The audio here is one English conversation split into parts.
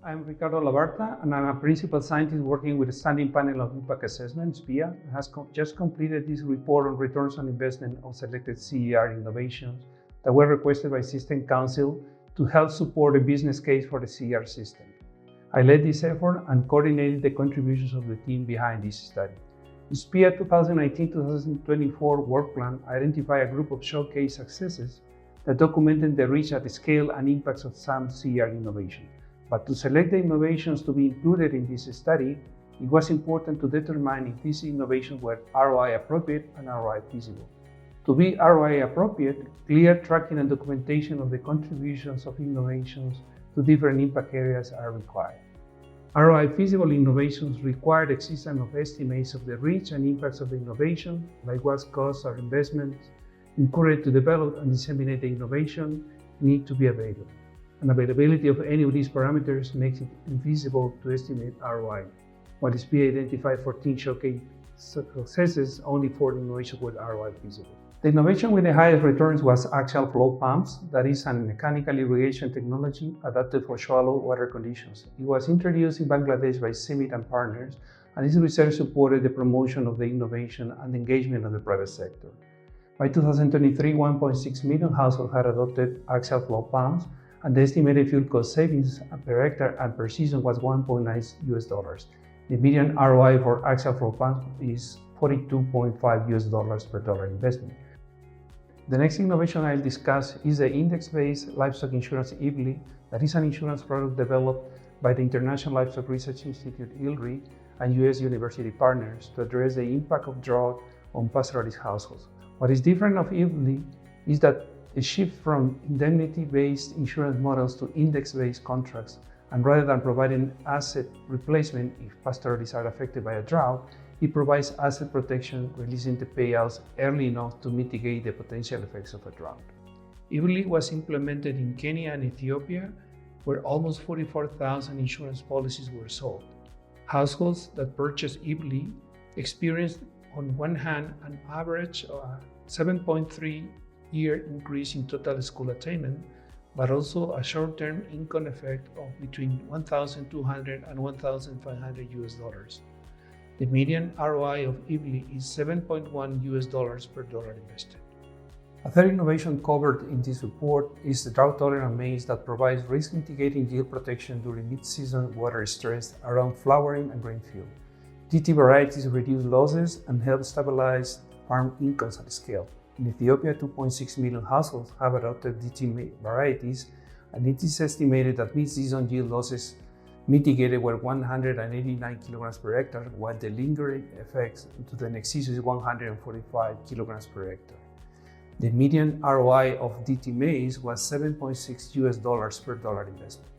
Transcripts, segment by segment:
I'm Ricardo Labarta, and I'm a principal scientist working with the Standing Panel of Impact Assessment, SPIA, and has just completed this report on returns on investment of selected CGIAR innovations that were requested by System Council to help support a business case for the CGIAR system. I led this effort and coordinated the contributions of the team behind this study. The SPIA 2019-2024 work plan identified a group of showcase successes that documented the reach at the scale and impacts of some CGIAR innovation. But to select the innovations to be included in this study, it was important to determine if these innovations were ROI appropriate and ROI feasible. To be ROI appropriate, clear tracking and documentation of the contributions of innovations to different impact areas are required. ROI feasible innovations require the existence of estimates of the reach and impacts of the innovation, like what costs or investments incurred to develop and disseminate the innovation need to be available. And availability of any of these parameters makes it infeasible to estimate ROI. While the SPIA identified 14 showcase successes, only 4 innovations were ROI feasible. The innovation with the highest returns was Axial flow pumps, that is a mechanical irrigation technology adapted for shallow water conditions. It was introduced in Bangladesh by CIMIT and partners, and this research supported the promotion of the innovation and engagement of the private sector. By 2023, 1.6 million households had adopted Axial flow pumps, and the estimated fuel cost savings per hectare and per season was $1.9. The median ROI for Axial flow pumps is $42.5 per dollar investment. The next innovation I'll discuss is the index-based livestock insurance IBLI, that is an insurance product developed by the International Livestock Research Institute ILRI and US university partners to address the impact of drought on pastoralist households. What is different of IBLI is that a shift from indemnity-based insurance models to index-based contracts, and rather than providing asset replacement if pastoralists are affected by a drought, it provides asset protection, releasing the payouts early enough to mitigate the potential effects of a drought. IBLI was implemented in Kenya and Ethiopia, where almost 44,000 insurance policies were sold. Households that purchased IBLI experienced, on one hand, an average 7.3-year increase in total school attainment, but also a short-term income effect of between $1,200 and $1,500. The median ROI of IBLI is $7.1 per dollar invested. A third innovation covered in this report is the drought-tolerant maize that provides risk-mitigating yield protection during mid-season water stress around flowering and grain field. DT varieties reduce losses and help stabilize farm incomes at scale. In Ethiopia, 2.6 million households have adopted DT varieties, and it is estimated that mid-season yield losses mitigated were 189 kilograms per hectare, while the lingering effects to the next season is 145 kilograms per hectare. The median ROI of DT maize was $7.6 per dollar investment.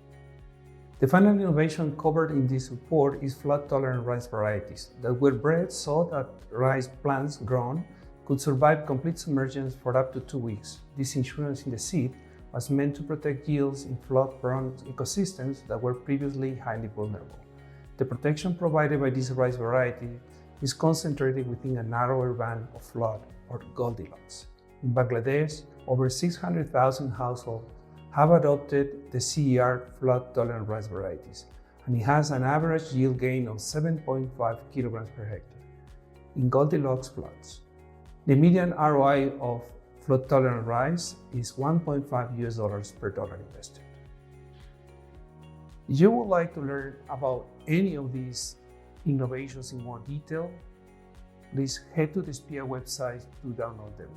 The final innovation covered in this report is flood-tolerant rice varieties that were bred so that rice plants grown could survive complete submergence for up to 2 weeks. This insurance in the seed was meant to protect yields in flood-prone ecosystems that were previously highly vulnerable. The protection provided by this rice variety is concentrated within a narrower band of flood, or Goldilocks. In Bangladesh, over 600,000 households have adopted the CGIAR flood-tolerant rice varieties, and it has an average yield gain of 7.5 kilograms per hectare. In Goldilocks floods, the median ROI of flood-tolerant rice is $1.5 per dollar invested. If you would like to learn about any of these innovations in more detail, please head to the SPIA website to download them.